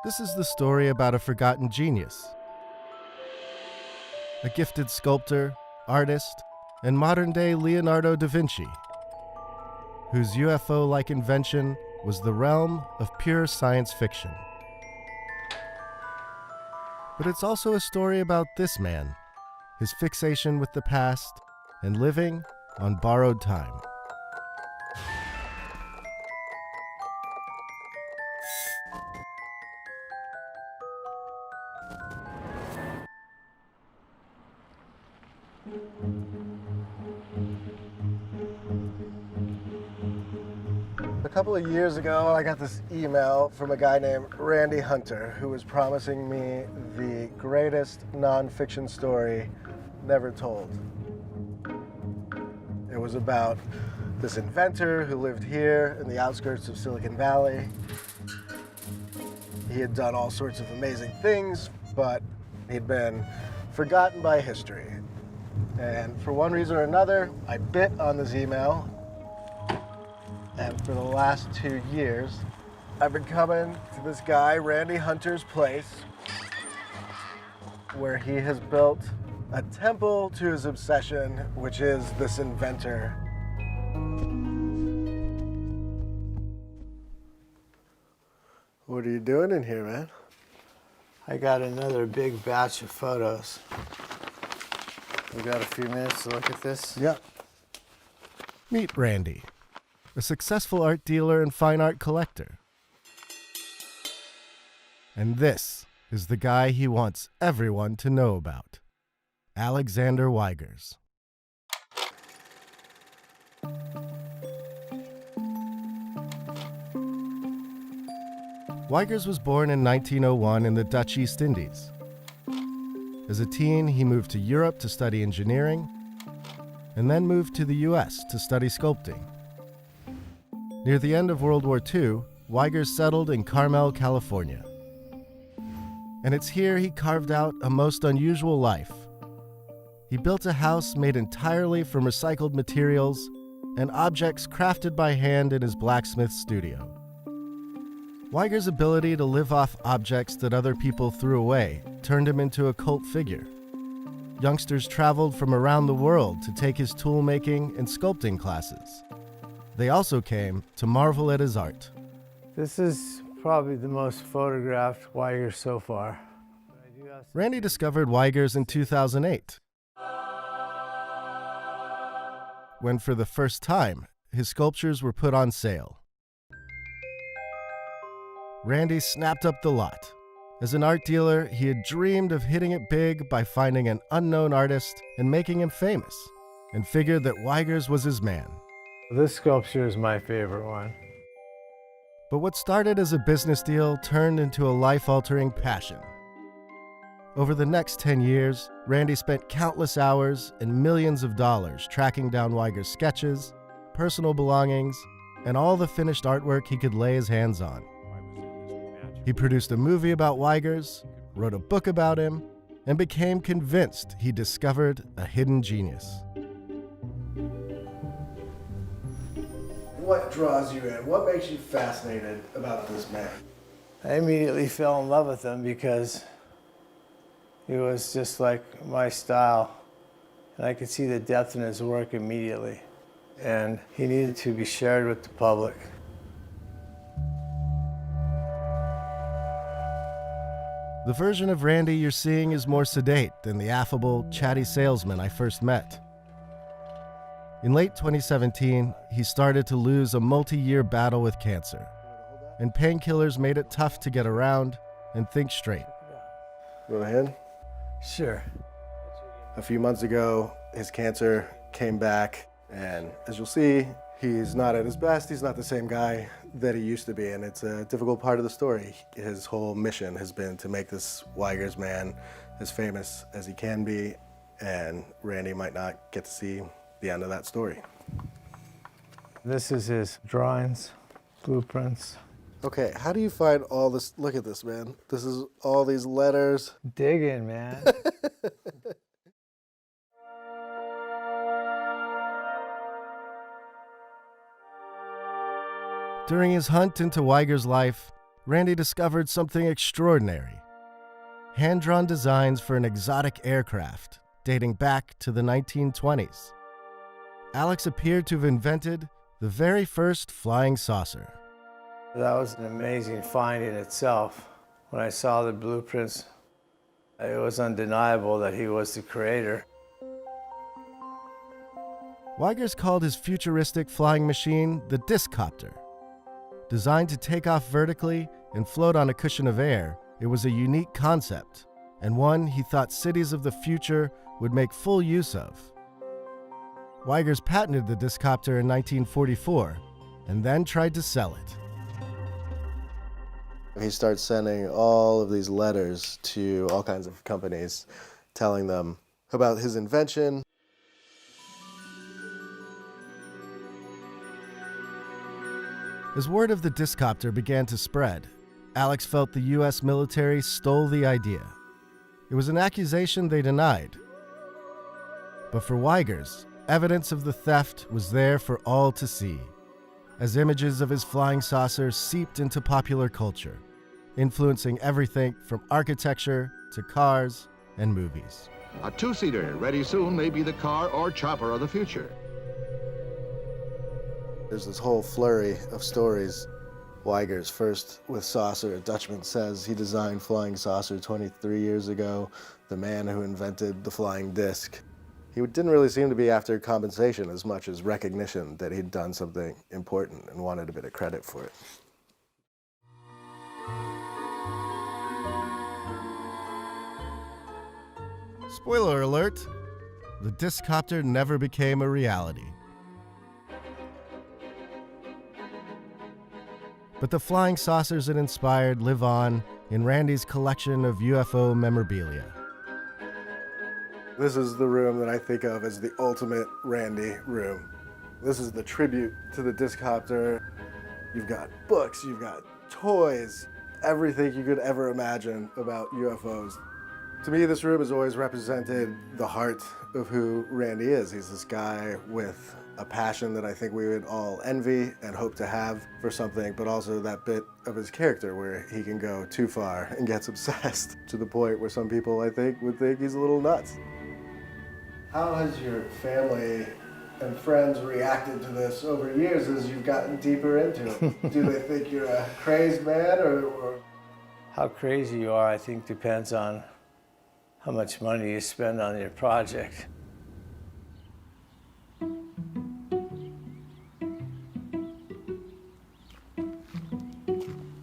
This is the story about a forgotten genius, a gifted sculptor, artist, and modern-day Leonardo da Vinci, whose UFO-like invention was the realm of pure science fiction. But it's also a story about this man, his fixation with the past, and living on borrowed time. A couple of years ago, I got this email from a guy named Randy Hunter who was promising me the greatest nonfiction story never told. It was about this inventor who lived here in the outskirts of Silicon Valley. He had done all sorts of amazing things, but he'd been forgotten by history. And for one reason or another, I bit on this email. And for the last 2 years, I've been coming to this guy, Randy Hunter's place, where he has built a temple to his obsession, which is this inventor. What are you doing in here, man? I got another big batch of photos. We got a few minutes to look at this? Yeah. Meet Randy, a successful art dealer and fine art collector. And this is the guy he wants everyone to know about, Alexander Weigers. Weigers was born in 1901 in the Dutch East Indies. As a teen, he moved to Europe to study engineering, and then moved to the US to study sculpting. Near the end of World War II, Weigers settled in Carmel, California. And it's here he carved out a most unusual life. He built a house made entirely from recycled materials and objects crafted by hand in his blacksmith studio. Weigers' ability to live off objects that other people threw away turned him into a cult figure. Youngsters traveled from around the world to take his tool-making and sculpting classes. They also came to marvel at his art. This is probably the most photographed Weigers so far. Randy discovered Weigers in 2008, when for the first time, his sculptures were put on sale. Randy snapped up the lot. As an art dealer, he had dreamed of hitting it big by finding an unknown artist and making him famous, and figured that Weigers was his man. This sculpture is my favorite one. But what started as a business deal turned into a life-altering passion. Over the next 10 years, Randy spent countless hours and millions of dollars tracking down Weigers' sketches, personal belongings, and all the finished artwork he could lay his hands on. He produced a movie about Weigers, wrote a book about him, and became convinced he discovered a hidden genius. What draws you in? What makes you fascinated about this man? I immediately fell in love with him because he was just like my style. And I could see the depth in his work immediately. And he needed to be shared with the public. The version of Randy you're seeing is more sedate than the affable, chatty salesman I first met. In late 2017, he started to lose a multi-year battle with cancer, and painkillers made it tough to get around and think straight. Go ahead. Sure. A few months ago, his cancer came back, and as you'll see, he's not at his best. He's not the same guy that he used to be, and it's a difficult part of the story. His whole mission has been to make this Weigers man as famous as he can be, and Randy might not get to see the end of that story. This is his drawings, blueprints. Okay, how do you find all this? Look at this, man. This is all these letters. Digging, man. During his hunt into Weigers' life, Randy discovered something extraordinary. Hand-drawn designs for an exotic aircraft dating back to the 1920s. Alex appeared to have invented the very first flying saucer. That was an amazing find in itself. When I saw the blueprints, it was undeniable that he was the creator. Weigers called his futuristic flying machine the Discopter. Designed to take off vertically and float on a cushion of air, it was a unique concept, and one he thought cities of the future would make full use of. Weigers patented the Discopter in 1944 and then tried to sell it. He starts sending all of these letters to all kinds of companies, telling them about his invention. As word of the Discopter began to spread, Alex felt the U.S. military stole the idea. It was an accusation they denied. But for Weigers, evidence of the theft was there for all to see, as images of his flying saucer seeped into popular culture, influencing everything from architecture to cars and movies. A two-seater, ready soon, may be the car or chopper of the future. There's this whole flurry of stories. Weigers, first with saucer, a Dutchman says he designed flying saucer 23 years ago, the man who invented the flying disc. He didn't really seem to be after compensation as much as recognition that he'd done something important and wanted a bit of credit for it. Spoiler alert, the Discopter never became a reality. But the flying saucers it inspired live on in Randy's collection of UFO memorabilia. This is the room that I think of as the ultimate Randy room. This is the tribute to the Discopter. You've got books, you've got toys, everything you could ever imagine about UFOs. To me, this room has always represented the heart of who Randy is. He's this guy with a passion that I think we would all envy and hope to have for something, but also that bit of his character where he can go too far and gets obsessed to the point where some people, I think, would think he's a little nuts. How has your family and friends reacted to this over years as you've gotten deeper into it? Do they think you're a crazed man or... How crazy you are, I think, depends on how much money you spend on your project.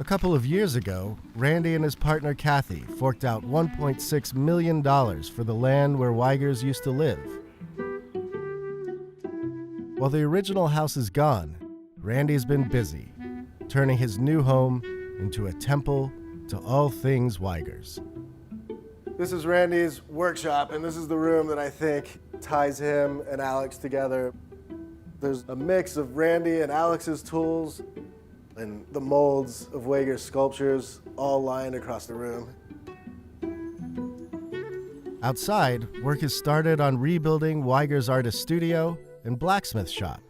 A couple of years ago, Randy and his partner Kathy forked out $1.6 million for the land where Weigers used to live. While the original house is gone, Randy's been busy, turning his new home into a temple to all things Weigers. This is Randy's workshop, and this is the room that I think ties him and Alex together. There's a mix of Randy and Alex's tools and the molds of Weigers' sculptures all lined across the room. Outside, work has started on rebuilding Weigers' artist studio and blacksmith shop.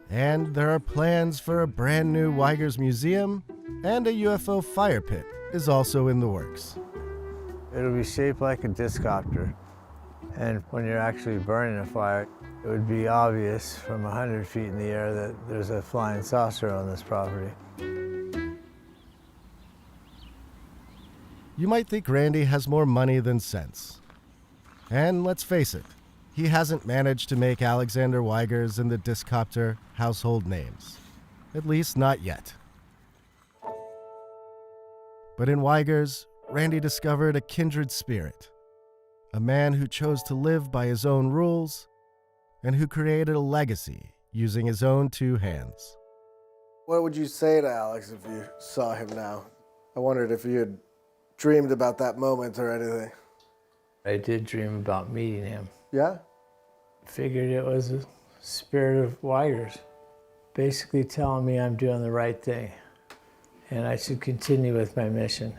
And there are plans for a brand new Weigers museum, and a UFO fire pit is also in the works. It'll be shaped like a Discopter. And when you're actually burning a fire, it would be obvious from 100 feet in the air that there's a flying saucer on this property. You might think Randy has more money than sense. And let's face it, he hasn't managed to make Alexander Weigers and the Discopter household names. At least not yet. But in Weigers, Randy discovered a kindred spirit. A man who chose to live by his own rules and who created a legacy using his own two hands. What would you say to Alex if you saw him now? I wondered if you had dreamed about that moment or anything. I did dream about meeting him. Yeah? Figured it was the spirit of Weigers, basically telling me I'm doing the right thing and I should continue with my mission.